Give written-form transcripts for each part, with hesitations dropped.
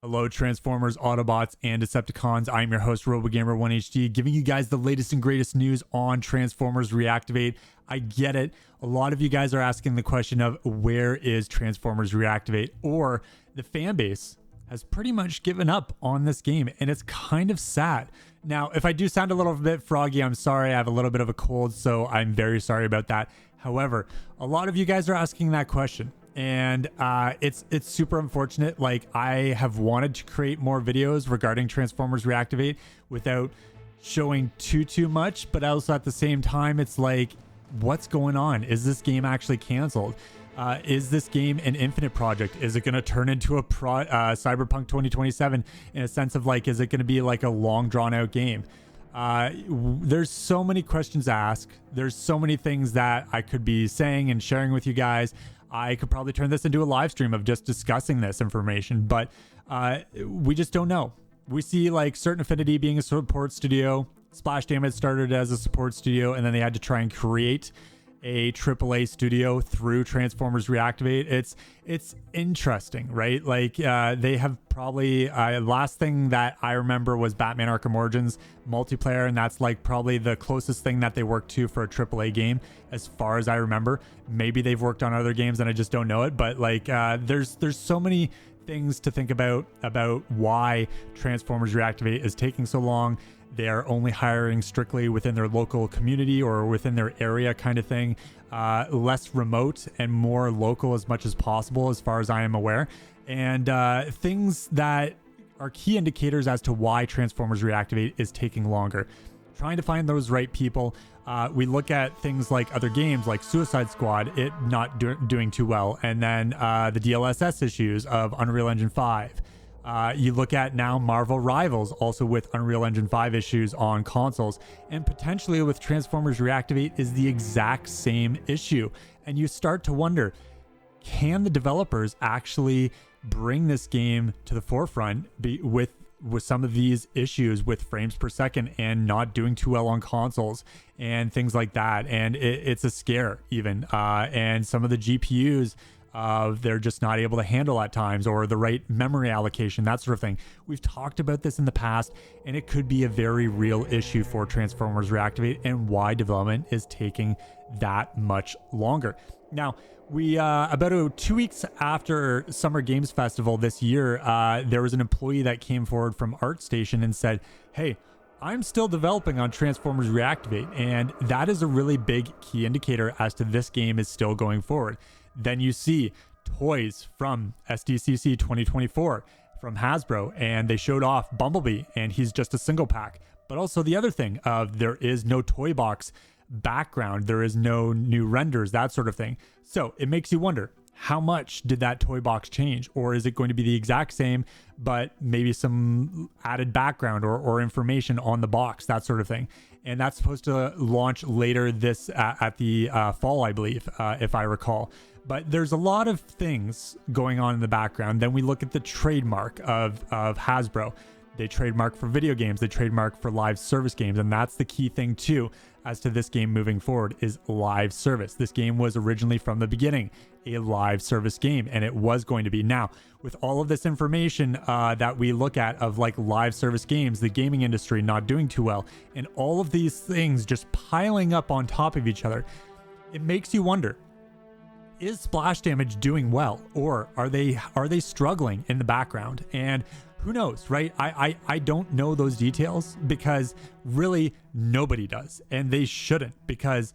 Hello, Transformers, Autobots, and Decepticons. I'm your host, RoboGamer1HD, giving you guys the latest and greatest news on Transformers Reactivate. I get it. A lot of you guys are asking the question of where is Transformers Reactivate, or the fan base has pretty much given up on this game, and it's kind of sad. Now, if I do sound a little bit froggy, I'm sorry. I have a little bit of a cold, so I'm very sorry about that. However, a lot of you guys are asking that question. And it's super unfortunate. Like, I have wanted to create more videos regarding Transformers Reactivate without showing too much, but also at the same time, it's like, what's going on? Is this game actually canceled? Is this game an infinite project? Is it going to turn into a Cyberpunk 2027 in a sense of like, is it going to be like a long drawn out game? There's so many questions to ask. There's so many things that I could be saying and sharing with you guys. I could probably turn this into a live stream of just discussing this information, but we just don't know. We see like Certain Affinity being a support studio. Splash Damage started as a support studio, and then they had to try and create a AAA studio through Transformers Reactivate. It's interesting, right? Like they have probably last thing that I remember was Batman Arkham Origins multiplayer, and that's like probably the closest thing that they worked to for a AAA game as far as I remember. Maybe they've worked on other games and I just don't know it, but like there's so many things to think about why Transformers Reactivate is taking so long. They are only hiring strictly within their local community or within their area kind of thing. Less remote and more local as much as possible, as far as I am aware. And things that are key indicators as to why Transformers Reactivate is taking longer. Trying to find those right people. We look at things like other games like Suicide Squad, it not doing too well. And then the DLSS issues of Unreal Engine 5. You look at now Marvel Rivals, also with Unreal Engine 5 issues on consoles, and potentially with Transformers Reactivate is the exact same issue. And you start to wonder, can the developers actually bring this game to the forefront with some of these issues with frames per second and not doing too well on consoles and things like that? And it's a scare even. And some of the GPUs, they're just not able to handle at times, or the right memory allocation, that sort of thing. We've talked about this in the past, and it could be a very real issue for Transformers Reactivate and why development is taking that much longer. Now, we about 2 weeks after Summer Games Festival this year, there was an employee that came forward from ArtStation and said, hey, I'm still developing on Transformers Reactivate, and that is a really big key indicator as to this game is still going forward. Then you see toys from SDCC 2024 from Hasbro, and they showed off Bumblebee, and he's just a single pack. But also the other thing of there is no toy box background, there is no new renders, that sort of thing. So it makes you wonder, how much did that toy box change? Or is it going to be the exact same, but maybe some added background or information on the box, that sort of thing? And that's supposed to launch later this at the fall, I believe, if I recall. But there's a lot of things going on in the background. Then we look at the trademark of Hasbro. They trademark for video games, they trademark for live service games, and that's the key thing too as to this game moving forward is live service. This game was originally from the beginning a live service game, and it was going to be. Now, with all of this information that we look at of like live service games, the gaming industry not doing too well, and all of these things just piling up on top of each other, it makes you wonder, is Splash Damage doing well, or are they struggling in the background? And who knows, right? I don't know those details because really nobody does, and they shouldn't, because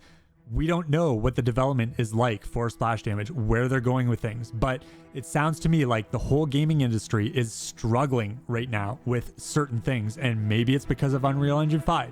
we don't know what the development is like for Splash Damage, where they're going with things. But it sounds to me like the whole gaming industry is struggling right now with certain things, and maybe it's because of Unreal Engine 5.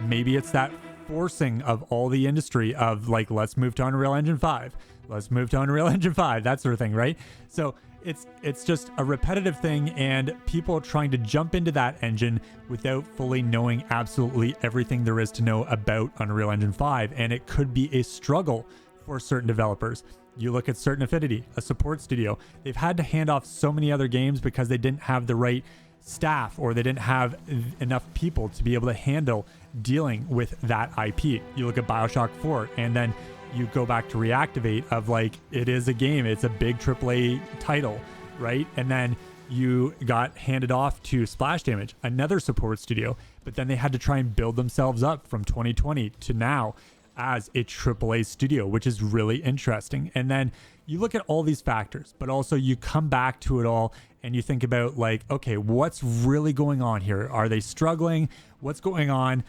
Maybe it's that forcing of all the industry of like, let's move to Unreal Engine 5. Let's move to Unreal Engine 5, that sort of thing, right? So it's just a repetitive thing, and people trying to jump into that engine without fully knowing absolutely everything there is to know about Unreal Engine 5, and it could be a struggle for certain developers. You look at Certain Affinity, a support studio. They've had to hand off so many other games because they didn't have the right staff, or they didn't have enough people to be able to handle dealing with that IP. You look at BioShock 4, and then you go back to Reactivate of like, it is a game, it's a big AAA title, right? And then you got handed off to Splash Damage, another support studio, but then they had to try and build themselves up from 2020 to now as a AAA studio, which is really interesting. And then you look at all these factors, but also you come back to it all and you think about like, okay, what's really going on here? Are they struggling? What's going on?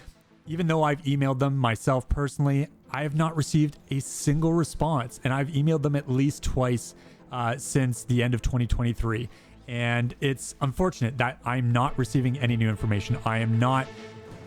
Even though I've emailed them myself personally, I have not received a single response, and I've emailed them at least twice since the end of 2023. And it's unfortunate that I'm not receiving any new information. I am not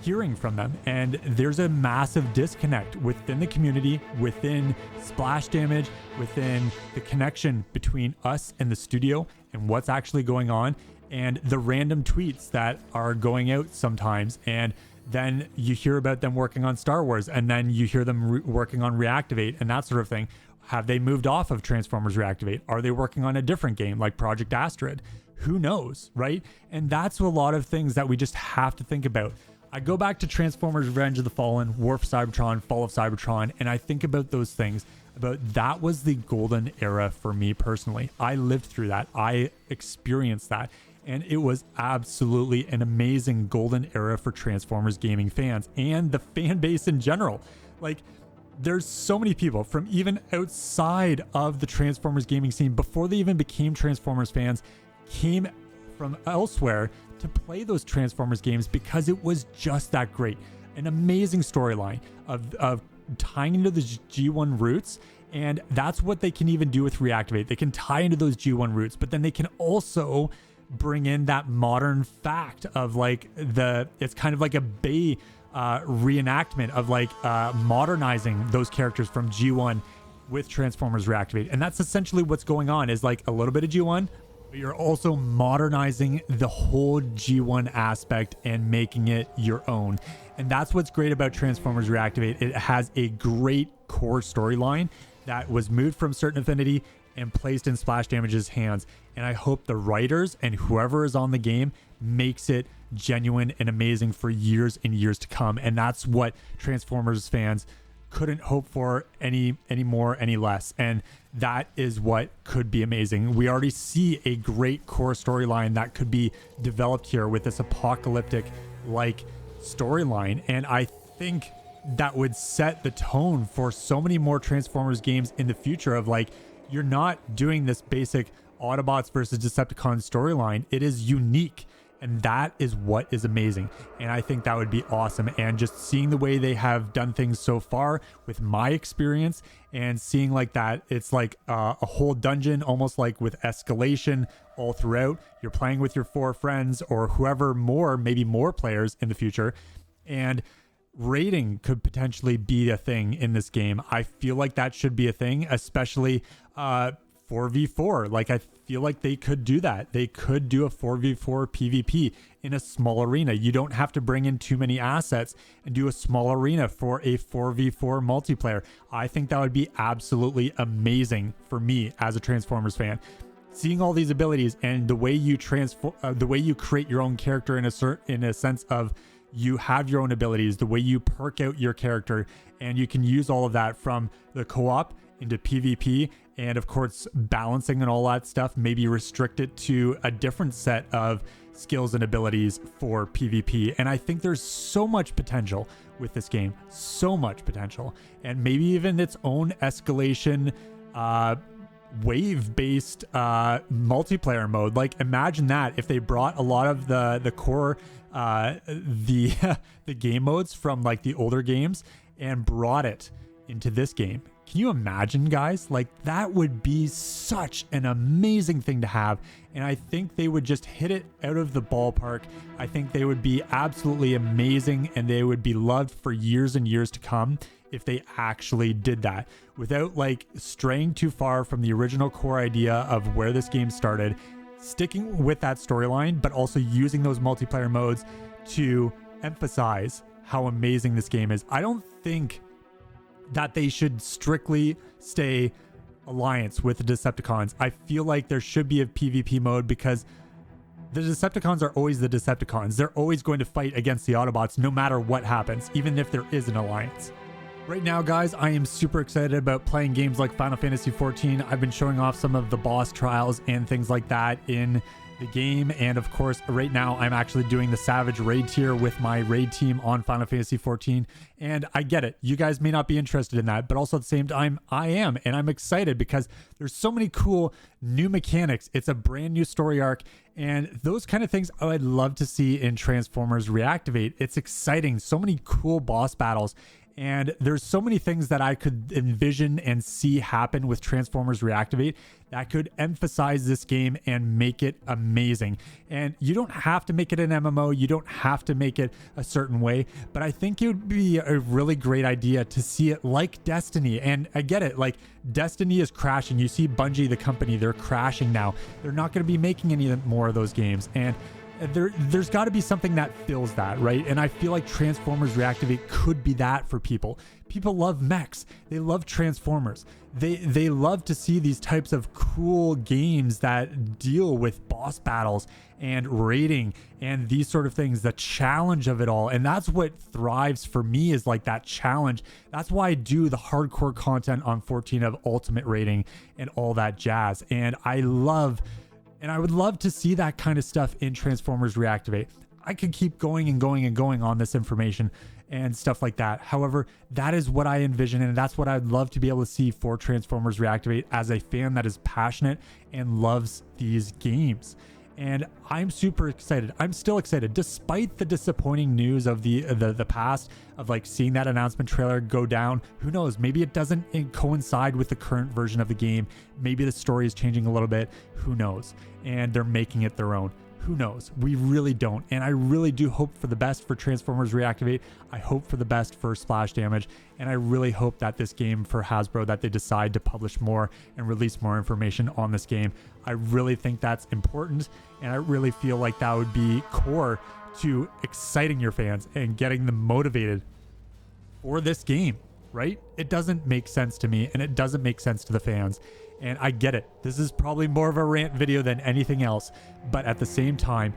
hearing from them. And there's a massive disconnect within the community, within Splash Damage, within the connection between us and the studio and what's actually going on, and the random tweets that are going out sometimes. And then you hear about them working on Star Wars, and then you hear them working on Reactivate and that sort of thing. Have they moved off of Transformers Reactivate? Are they working on a different game like Project Asteroid? Who knows, right? And that's a lot of things that we just have to think about. I go back to Transformers Revenge of the Fallen, War for Cybertron, Fall of Cybertron, and I think about those things, about that was the golden era for me personally. I lived through that. I experienced that. And it was absolutely an amazing golden era for Transformers gaming fans and the fan base in general. Like, there's so many people from even outside of the Transformers gaming scene, before they even became Transformers fans, came from elsewhere to play those Transformers games because it was just that great. An amazing storyline of tying into the G1 roots. And that's what they can even do with Reactivate. They can tie into those G1 roots, but then they can also bring in that modern fact of like it's kind of like a Bay reenactment of like modernizing those characters from G1 with Transformers Reactivate. And that's essentially what's going on, is like a little bit of G1, but you're also modernizing the whole G1 aspect and making it your own. And that's what's great about Transformers Reactivate. It has a great core storyline that was moved from Certain Affinity and placed in Splash Damage's hands. And I hope the writers and whoever is on the game makes it genuine and amazing for years and years to come. And that's what Transformers fans couldn't hope for any more, any less. And that is what could be amazing. We already see a great core storyline that could be developed here with this apocalyptic like storyline. And I think that would set the tone for so many more Transformers games in the future of like, you're not doing this basic Autobots versus Decepticons storyline. It is unique. And that is what is amazing. And I think that would be awesome. And just seeing the way they have done things so far with my experience, and seeing like that, it's like a whole dungeon, almost like with escalation all throughout. You're playing with your 4 friends or whoever more, maybe more players in the future. And raiding could potentially be a thing in this game. I feel like that should be a thing, especially 4v4. Like, I feel like they could do that. They could do a 4v4 PvP in a small arena. You don't have to bring in too many assets and do a small arena for a 4v4 multiplayer. I think that would be absolutely amazing for me as a Transformers fan. Seeing all these abilities and the way you transform, the way you create your own character in a sense of you have your own abilities, the way you perk out your character, and you can use all of that from the co-op into PvP, and of course balancing and all that stuff, maybe restrict it to a different set of skills and abilities for PvP. And I think there's so much potential with this game, so much potential, and maybe even its own escalation wave-based multiplayer mode. Like, imagine that if they brought a lot of the core the game modes from like the older games and brought it into this game. Can you imagine, guys? Like, that would be such an amazing thing to have. And I think they would just hit it out of the ballpark. I think they would be absolutely amazing, and they would be loved for years and years to come if they actually did that without like straying too far from the original core idea of where this game started, sticking with that storyline, but also using those multiplayer modes to emphasize how amazing this game is. I don't think that they should strictly stay alliance with the Decepticons. I feel like there should be a PvP mode, because the Decepticons are always the Decepticons. They're always going to fight against the Autobots no matter what happens, even if there is an alliance. Right now, guys, I am super excited about playing games like Final Fantasy XIV. I've been showing off some of the boss trials and things like that in the game. And of course, right now I'm actually doing the Savage raid tier with my raid team on Final Fantasy 14. And I get it. You guys may not be interested in that, but also at the same time, I am. And I'm excited because there's so many cool new mechanics. It's a brand new story arc. And those kind of things I'd love to see in Transformers Reactivate. It's exciting. So many cool boss battles. And there's so many things that I could envision and see happen with Transformers Reactivate that could emphasize this game and make it amazing. And you don't have to make it an MMO. You don't have to make it a certain way. But I think it would be a really great idea to see it like Destiny. And I get it. Like Destiny is crashing. You see Bungie, the company, they're crashing now. They're not going to be making any more of those games. And there's got to be something that fills that, right? And I feel like Transformers Reactivate could be that for people. People love mechs. They love Transformers. They love to see these types of cool games that deal with boss battles and raiding and these sort of things, the challenge of it all. And that's what thrives for me, is like that challenge. That's why I do the hardcore content on 14 of Ultimate Rating and all that jazz. And I would love to see that kind of stuff in Transformers Reactivate. I could keep going and going and going on this information and stuff like that. However, that is what I envision, and that's what I'd love to be able to see for Transformers Reactivate as a fan that is passionate and loves these games. And I'm super excited. I'm still excited, despite the disappointing news of the past, of like seeing that announcement trailer go down. Who knows? Maybe it doesn't coincide with the current version of the game. Maybe the story is changing a little bit. Who knows? And they're making it their own. Who knows? We really don't. And I really do hope for the best for Transformers Reactivate. I hope for the best for Splash Damage. And I really hope that this game for Hasbro, that they decide to publish more and release more information on this game. I really think that's important. And I really feel like that would be core to exciting your fans and getting them motivated for this game, right? It doesn't make sense to me, and it doesn't make sense to the fans. And I get it. This is probably more of a rant video than anything else. But at the same time,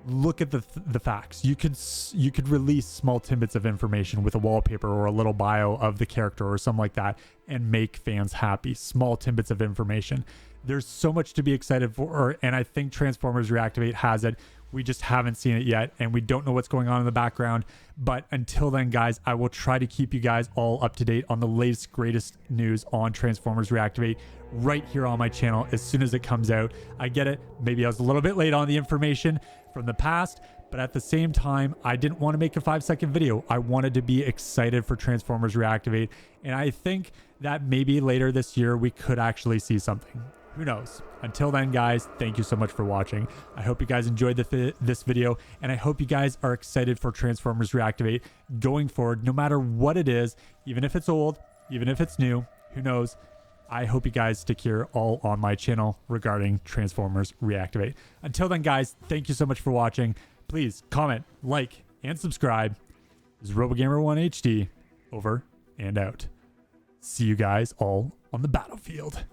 look at the facts. You could release small tidbits of information with a wallpaper or a little bio of the character or something like that and make fans happy. Small tidbits of information. There's so much to be excited for, and I think Transformers Reactivate has it. We just haven't seen it yet, and we don't know what's going on in the background. But until then, guys, I will try to keep you guys all up to date on the latest, greatest news on Transformers Reactivate right here on my channel as soon as it comes out. I get it. Maybe I was a little bit late on the information from the past, but at the same time, I didn't want to make a 5-second video. I wanted to be excited for Transformers Reactivate, and I think that maybe later this year we could actually see something. Who knows? Until then, guys, thank you so much for watching. I hope you guys enjoyed this video, and I hope you guys are excited for Transformers Reactivate going forward, no matter what it is, even if it's old, even if it's new, who knows? I hope you guys stick here all on my channel regarding Transformers Reactivate. Until then, guys, thank you so much for watching. Please comment, like, and subscribe. This is RoboGamer1HD, over and out. See you guys all on the battlefield.